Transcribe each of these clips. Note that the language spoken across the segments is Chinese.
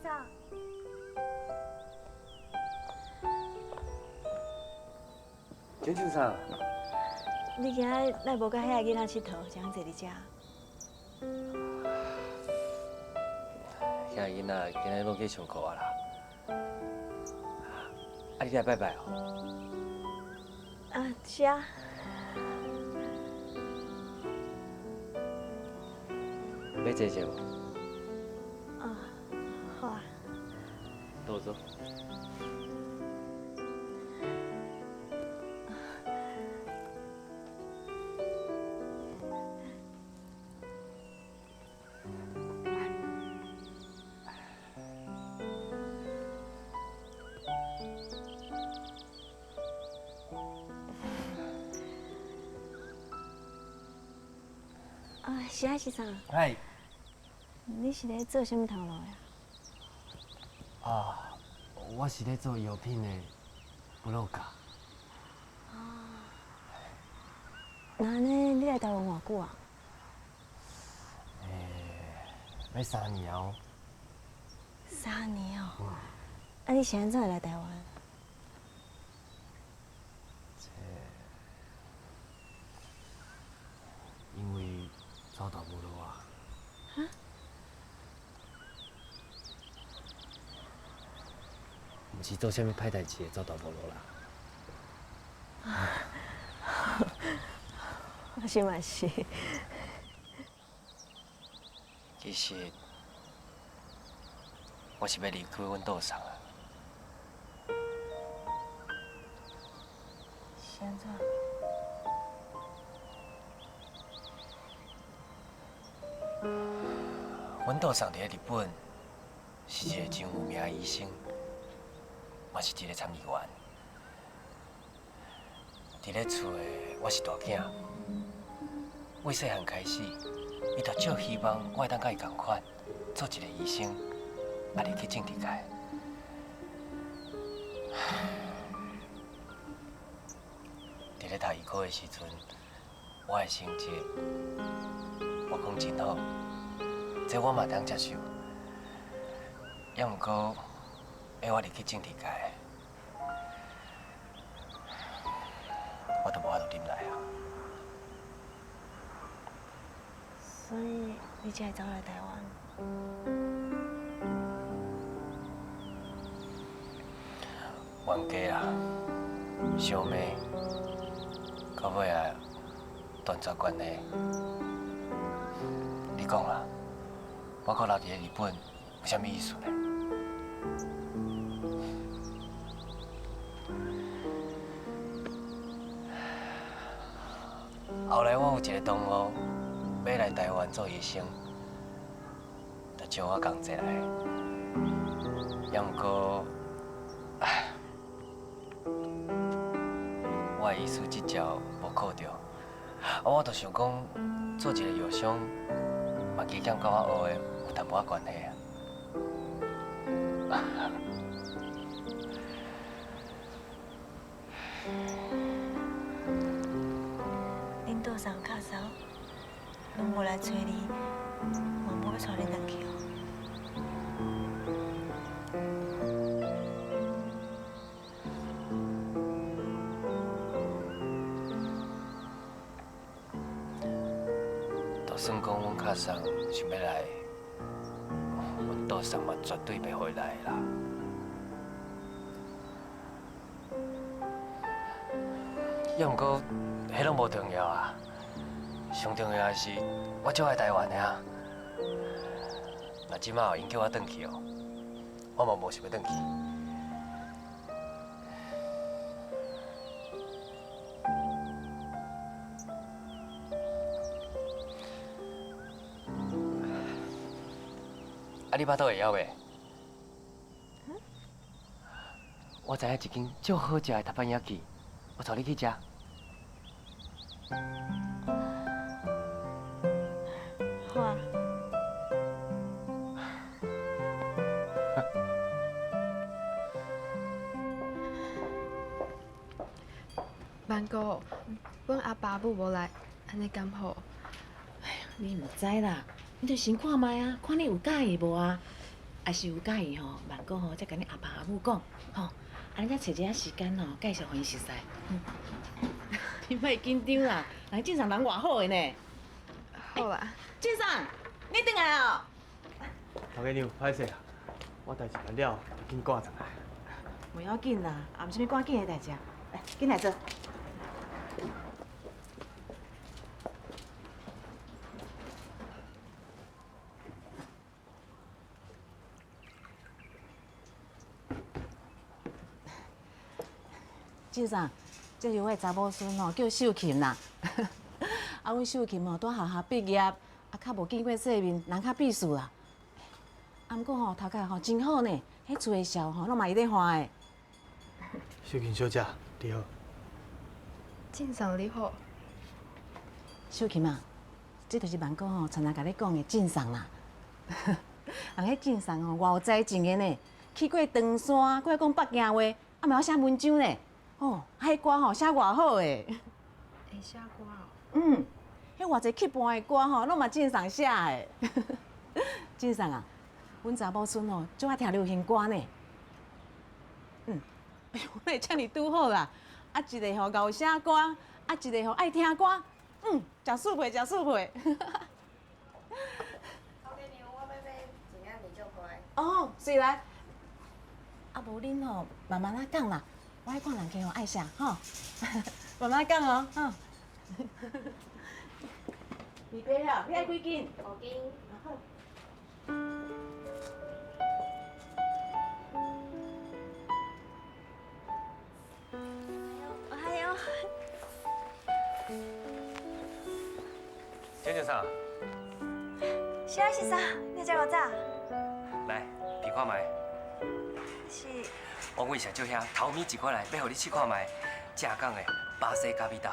生。娟先生，你今仔来无甲遐个囡仔佚佗，怎坐伫遮？遐个囡仔今日拢去上课啊啦。啊，你来拜拜哦。啊，是啊。要坐坐无？啊，好啊。どうぞ。啊，是啊，先生。嗨。你是咧做什么头路呀？啊，我是咧做药品的布洛克。那呢，你来台湾偌久啊？要3年哦。3年哦。啊，你现在才来台湾？因为走投无路啊。啊？毋是做啥物歹代志的走投无路啦。我是嘛是。其实，我是要离开阮岛上啊。是安怎？阮岛上伫咧日本是一个真有名的医生，嘛是一个参议员。伫咧厝的我是大囝，为细汉开始，伊就足希望我会当甲伊同款，做一个医生，也入去政治界。伫咧读医科的时阵，我的成绩，我讲真好。这我嘛通接受，也毋过要我入去政治界，我都无法度忍耐啊。所以你才会走来台湾？冤家啊，小妹，到尾啊断绝关系。你讲啦？我搁留伫咧日本，有啥物意思呢？后来我有一个同学要来台湾做医生，就招我同齐来。也毋过，我的医师执照无考着，我就想讲做一个药商，嘛加减甲我学的有淡薄仔关系啊。恁岛上卡嫂拢无来找你，嘛无要带恁回去哦。就算讲阮卡桑想要来，阮岛上嘛绝对袂回来啦。也毋过，迄拢无重要啊。上重要的是，我足爱台湾的啊。若即马因叫我转去哦，我嘛无想要转去。啊，你巴肚会晓袂？我知影一间足好食的塔板焼き，我带你去食。好啊。万哥，阮阿爸母无来，安尼敢好？哎呀，你唔知啦，你着先看卖啊，看你有介意无啊？也是有介意吼，万哥吼再甲恁阿爸阿母讲，吼，安尼才找一下时间吼，介绍互因熟识。你莫紧张啦，人正常人偌好的呢。好啦，正常，你回来哦。头家娘，歹势啊，我代志办了，就紧赶上来。袂要紧啦，也毋是啥物赶紧的代志。来，紧来做。先生，这是我的查某孙吼，叫秀琴啦。啊，阮秀琴吼，拄学校毕业，啊，较无见过世面，人较避暑啦。啊，毋过吼，头家吼真好呢，迄厝的笑吼，拢嘛伊咧欢的。秀琴小姐，你好。正常你好。秀琴啊，这就是万哥吼常常甲你讲的正送啦。人迄正送吼，偌有才情的呢，去过长山，过讲北京话，啊，嘛晓写文章呢。哦，迄歌吼写偌好诶。会写歌哦。嗯，迄偌济去伴的歌吼，拢嘛正送写的。正送啊，阮查某孙吼，最爱听流行歌呢。嗯，哎呦，那遮尔拄好啦。啊，一个吼敖写歌，啊，一个吼爱听歌。嗯，真舒服，真舒服。头家娘，我要买一领米酒乖。哦，是来。啊，无恁吼慢慢仔讲啦，我爱看人客吼爱写吼，慢慢讲哦，吼。预备好，你爱几斤？5斤。好。おはよう。这叫啥？白石さん，你遮个早？来，比看卖。是我问社长兄，头米一块来，要互你试看卖，正港的巴西咖啡豆。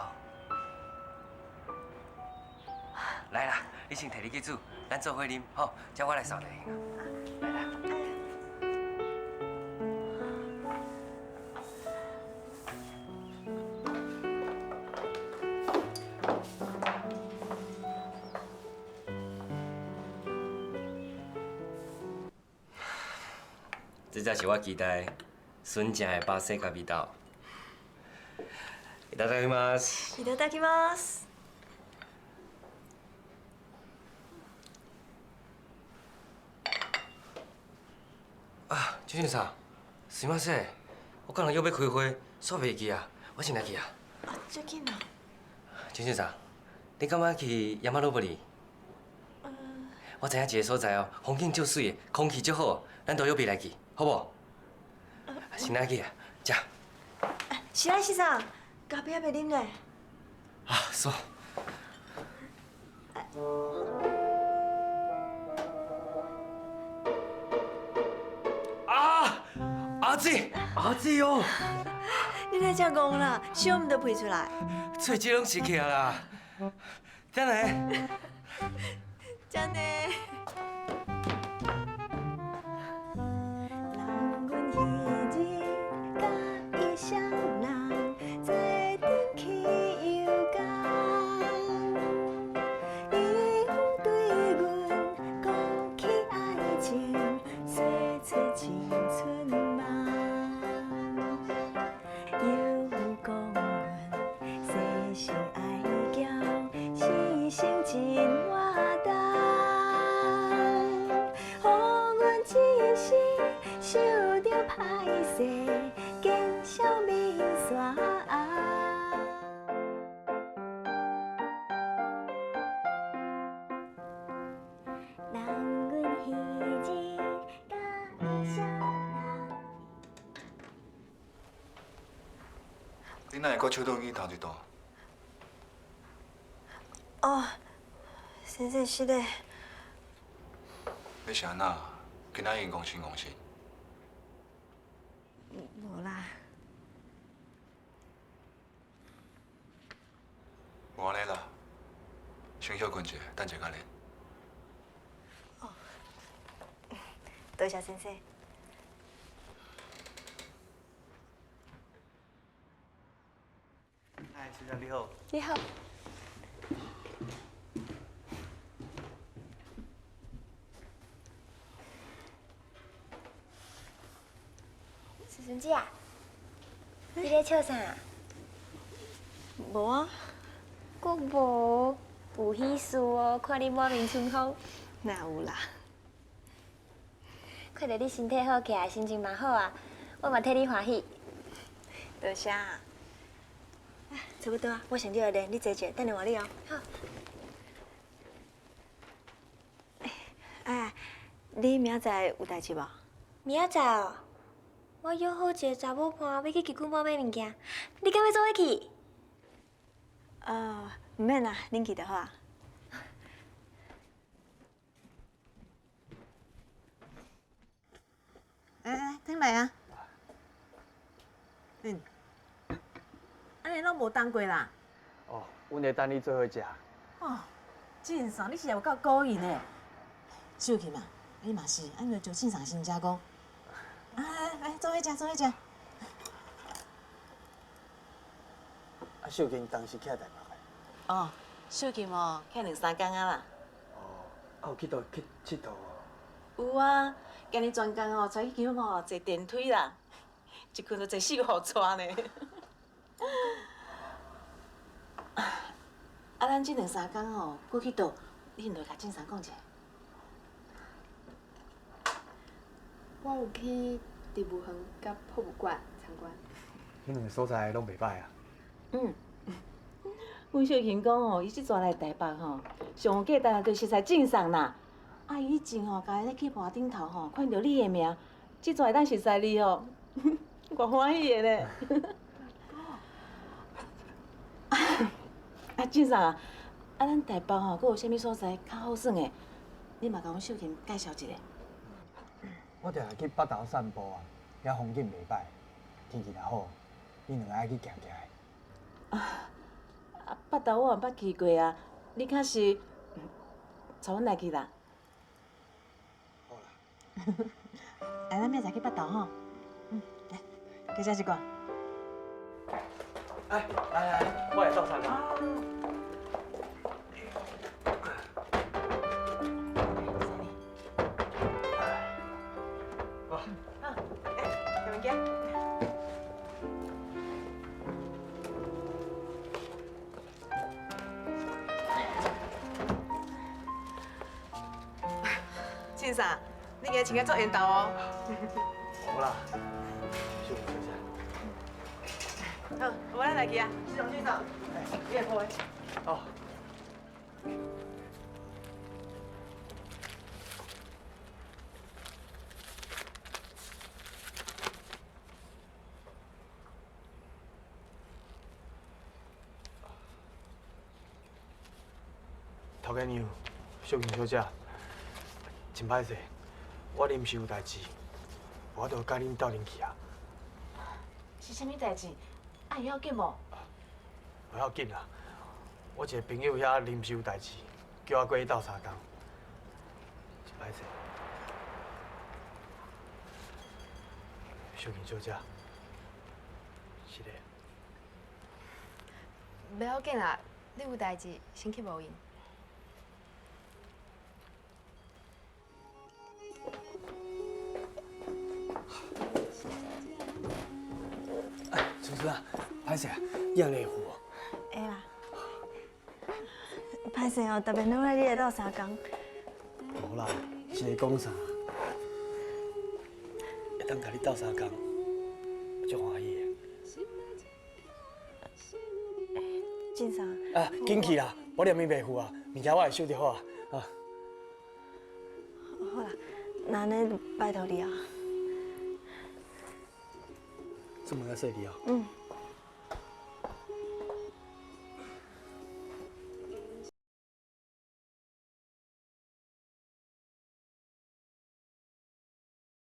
来啦，你先摕你去煮，咱做伙啉，好，才我来扫就行啊。来啦。这才是我期待纯正的巴西咖啡豆。いただきます。いただきます。啊，邱先生，すみません，我刚才又要开会，煞袂记啊，我先来去啊。啊，最近啊？邱先生，你敢要去亚马鲁不哩？我知影一个所在哦，风景足水的，空气足好，咱都约别来去，好不？先来去啊，食。白石さん，咖啡还袂啉呢。啊，说。啊，阿姊，阿姊哦，你来遮戆啦，笑唔得配出来。喙齿拢失去啊啦，真的。真的。人阮彼日甲伊双人，做阵去游江。伊有对阮讲起爱情，说出青春梦。又讲阮世事爱骄，牺牲真活重。一时受着歹势，见笑面煞红。人阮彼日甲伊相人。你哪会搁手动去头一段？哦，先生是咧。你是安那？今仔因公心公心。无啦。无安尼啦，先休困者，等者较练。多谢先生。嗨，学长你好。你好。金姐，你咧笑啥？无啊，我无有喜事哦，看你满面春风，哪有啦？看到你身体好起来，心情嘛好啊，我嘛替你欢喜。多谢啊。差不多啊，我先去练，你坐者，等下换你哦。好。哎，你明仔载有代志无？明仔载哦，我约好一个查某伴要去吉古堡买物件，你敢要做伙去？唔免啦，恁去就好啊。哎，转来啊。安尼拢无当过啦。哦，阮会等你做伙食。哦，晋爽，你是有够故意的。秀琴啊，你嘛是，按照就晋爽先加工。来，做伙食，做伙食。啊，秀琴当时徛台北的。哦，秀琴哦，开2、3天啊啦。哦，啊有去倒去佚佗哦？有啊，今日专工哦，带去去哦坐电梯啦，一困就坐4个号车呢。啊，咱这2、3天哦，过去倒，你现在甲晋爽讲者。我有去植物园甲博物馆参观。迄两个所在拢袂歹啊。嗯，阮秀琴讲哦，伊即阵来台北吼，上有价值就是在晋爽啦。啊，伊以前吼，家咧去博顶头吼，看到你的名，即阵会当熟悉你哦，我欢喜的咧。啊，晋爽啊，咱台北吼，阁有啥物所在较好耍的？你嘛甲阮秀琴介绍一下。我定去北投散步啊，遐风景袂歹，天气若好，你两个爱去行行的。啊，北投我也捌去过啊，你较是带阮来去啦。好啦。来，咱明仔去北投吼。来，加食一罐。哎，来，我来倒茶啦。开物件。庆啥？你今日穿个足缘投哦。好啦，秀琴小姐。好，我来来去啊。去上去上。你也过来。哦。头家娘，秀琴小姐，真歹势，我临时有代志，我着甲恁斗阵去啊。是啥物代志？啊，要紧无？不要紧啦，我一个朋友遐临时有代志，叫我过去斗相共，真歹势。秀琴小姐，是的。袂要紧啦，你有代志先去无闲。主持啊，歹势啊，你也来赴哦。会啦。歹势哦，特别拢在你的斗相共。无啦，是咧讲啥？会当甲你斗相共，我足欢喜的。晋爽，啊，紧去啦，我连面袂赴啊，物件我会收着好啊。啊，好啦，那安尼拜托你啊。出门要说你哦。嗯。